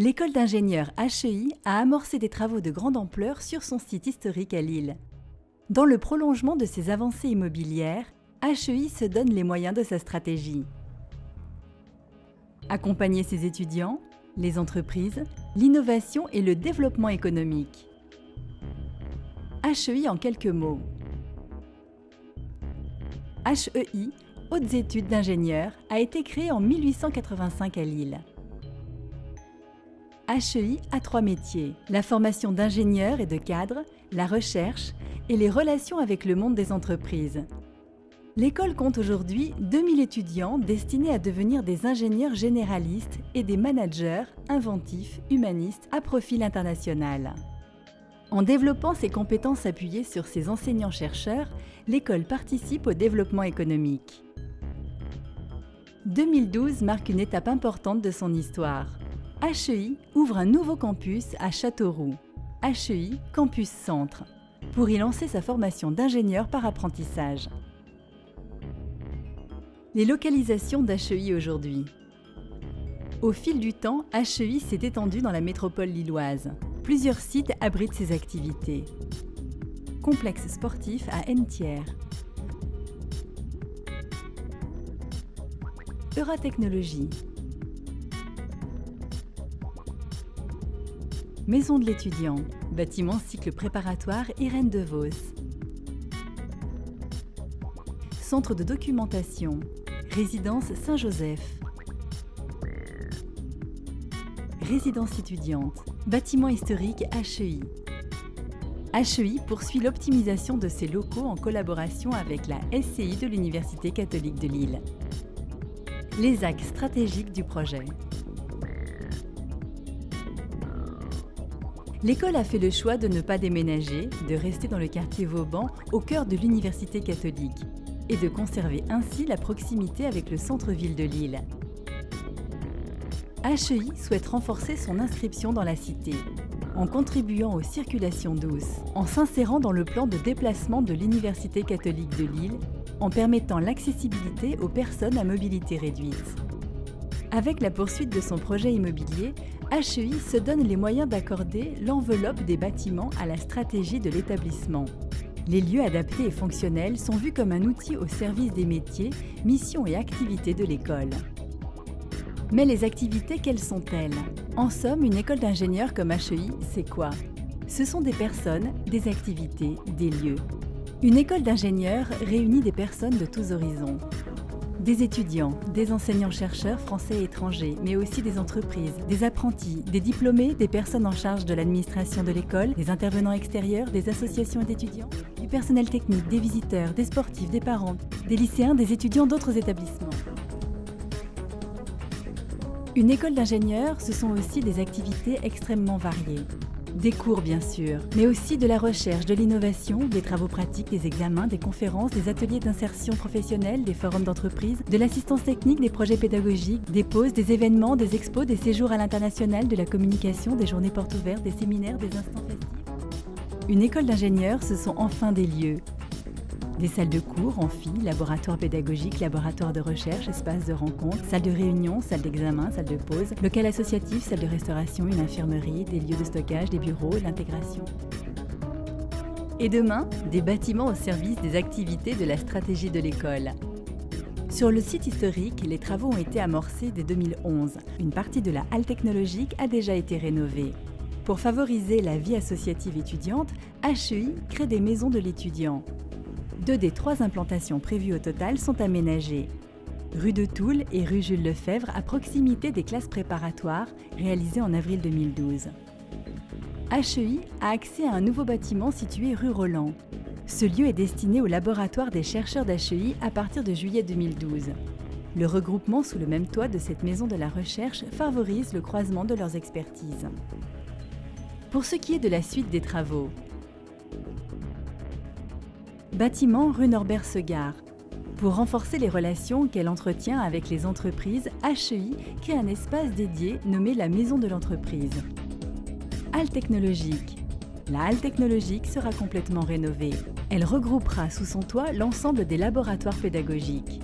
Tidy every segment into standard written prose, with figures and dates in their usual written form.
L'école d'ingénieurs HEI a amorcé des travaux de grande ampleur sur son site historique à Lille. Dans le prolongement de ses avancées immobilières, HEI se donne les moyens de sa stratégie. Accompagner ses étudiants, les entreprises, l'innovation et le développement économique. HEI en quelques mots. HEI, Hautes études d'ingénieurs, a été créé en 1885 à Lille. HEI a 3 métiers, la formation d'ingénieurs et de cadres, la recherche et les relations avec le monde des entreprises. L'école compte aujourd'hui 2000 étudiants destinés à devenir des ingénieurs généralistes et des managers inventifs, humanistes à profil international. En développant ses compétences appuyées sur ses enseignants-chercheurs, l'école participe au développement économique. 2012 marque une étape importante de son histoire. HEI ouvre un nouveau campus à Châteauroux, HEI Campus Centre, pour y lancer sa formation d'ingénieur par apprentissage. Les localisations d'HEI aujourd'hui. Au fil du temps, HEI s'est étendu dans la métropole lilloise. Plusieurs sites abritent ses activités. Complexe sportif à Entières. Euratechnologie. Maison de l'étudiant, bâtiment cycle préparatoire Irène de Vos. Centre de documentation, résidence Saint-Joseph. Résidence étudiante, bâtiment historique HEI. HEI poursuit l'optimisation de ses locaux en collaboration avec la SCI de l'Université catholique de Lille. Les axes stratégiques du projet. L'école a fait le choix de ne pas déménager, de rester dans le quartier Vauban, au cœur de l'Université catholique, et de conserver ainsi la proximité avec le centre-ville de Lille. HEI souhaite renforcer son inscription dans la cité, en contribuant aux circulations douces, en s'insérant dans le plan de déplacement de l'Université catholique de Lille, en permettant l'accessibilité aux personnes à mobilité réduite. Avec la poursuite de son projet immobilier, HEI se donne les moyens d'accorder l'enveloppe des bâtiments à la stratégie de l'établissement. Les lieux adaptés et fonctionnels sont vus comme un outil au service des métiers, missions et activités de l'école. Mais les activités, quelles sont-elles? En somme, une école d'ingénieurs comme HEI, c'est quoi? Ce sont des personnes, des activités, des lieux. Une école d'ingénieurs réunit des personnes de tous horizons. Des étudiants, des enseignants-chercheurs français et étrangers, mais aussi des entreprises, des apprentis, des diplômés, des personnes en charge de l'administration de l'école, des intervenants extérieurs, des associations d'étudiants, du personnel technique, des visiteurs, des sportifs, des parents, des lycéens, des étudiants d'autres établissements. Une école d'ingénieurs, ce sont aussi des activités extrêmement variées. Des cours bien sûr, mais aussi de la recherche, de l'innovation, des travaux pratiques, des examens, des conférences, des ateliers d'insertion professionnelle, des forums d'entreprise, de l'assistance technique, des projets pédagogiques, des pauses, des événements, des expos, des séjours à l'international, de la communication, des journées portes ouvertes, des séminaires, des instants festifs. Une école d'ingénieurs, ce sont enfin des lieux. Des salles de cours, amphi, laboratoires pédagogiques, laboratoires de recherche, espaces de rencontre, salles de réunion, salles d'examen, salles de pause, local associatif, salle de restauration, une infirmerie, des lieux de stockage, des bureaux et l'intégration. Et demain, des bâtiments au service des activités de la stratégie de l'école. Sur le site historique, les travaux ont été amorcés dès 2011. Une partie de la halle technologique a déjà été rénovée. Pour favoriser la vie associative étudiante, HEI crée des maisons de l'étudiant. 2 des 3 implantations prévues au total sont aménagées. Rue de Toul et rue Jules Lefebvre à proximité des classes préparatoires réalisées en avril 2012. HEI a accès à un nouveau bâtiment situé rue Roland. Ce lieu est destiné au laboratoire des chercheurs d'HEI à partir de juillet 2012. Le regroupement sous le même toit de cette maison de la recherche favorise le croisement de leurs expertises. Pour ce qui est de la suite des travaux, bâtiment rue Norbert-Segard. Pour renforcer les relations qu'elle entretient avec les entreprises, HEI crée un espace dédié nommé la Maison de l'entreprise. Halle technologique. La halle technologique sera complètement rénovée. Elle regroupera sous son toit l'ensemble des laboratoires pédagogiques.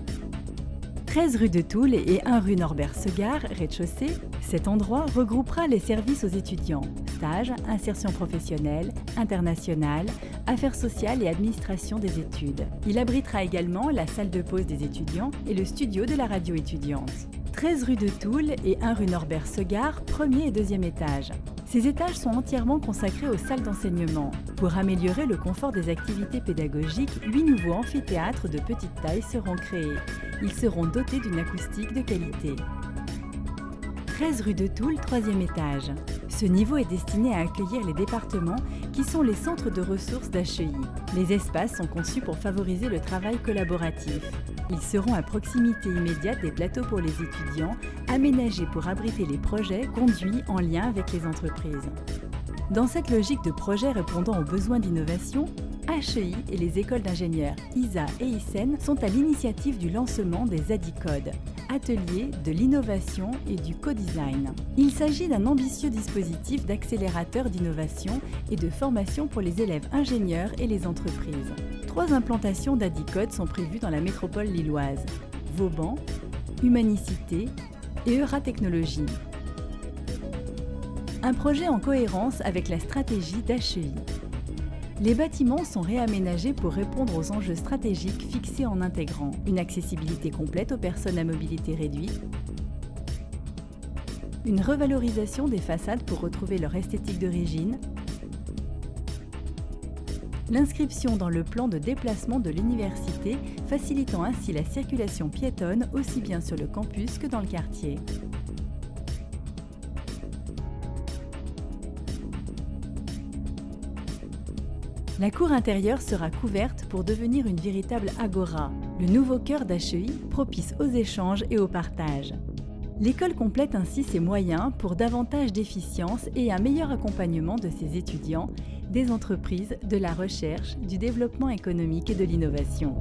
13 rue de Toul et 1 rue Norbert-Segard, rez-de-chaussée, cet endroit regroupera les services aux étudiants, stages, insertion professionnelle, internationale, affaires sociales et administration des études. Il abritera également la salle de pause des étudiants et le studio de la radio étudiante. 13 rue de Toul et 1 rue Norbert-Segard, premier et deuxième étage. Ces étages sont entièrement consacrés aux salles d'enseignement. Pour améliorer le confort des activités pédagogiques, 8 nouveaux amphithéâtres de petite taille seront créés. Ils seront dotés d'une acoustique de qualité. 13 rue de Toul, troisième étage. Ce niveau est destiné à accueillir les départements qui sont les centres de ressources d'HEI. Les espaces sont conçus pour favoriser le travail collaboratif. Ils seront à proximité immédiate des plateaux pour les étudiants, aménagés pour abriter les projets conduits en lien avec les entreprises. Dans cette logique de projet répondant aux besoins d'innovation, HEI et les écoles d'ingénieurs ISA et ISEN sont à l'initiative du lancement des ADICODE, ateliers de l'innovation et du co-design. Il s'agit d'un ambitieux dispositif d'accélérateur d'innovation et de formation pour les élèves ingénieurs et les entreprises. 3 implantations d'ADICODE sont prévues dans la métropole lilloise: Vauban, Humanicité et Euratechnologie. Un projet en cohérence avec la stratégie d'HEI. Les bâtiments sont réaménagés pour répondre aux enjeux stratégiques fixés en intégrant une accessibilité complète aux personnes à mobilité réduite, une revalorisation des façades pour retrouver leur esthétique d'origine, l'inscription dans le plan de déplacement de l'université, facilitant ainsi la circulation piétonne aussi bien sur le campus que dans le quartier. La cour intérieure sera couverte pour devenir une véritable agora, le nouveau cœur d'HEI propice aux échanges et au partage. L'école complète ainsi ses moyens pour davantage d'efficience et un meilleur accompagnement de ses étudiants, des entreprises, de la recherche, du développement économique et de l'innovation.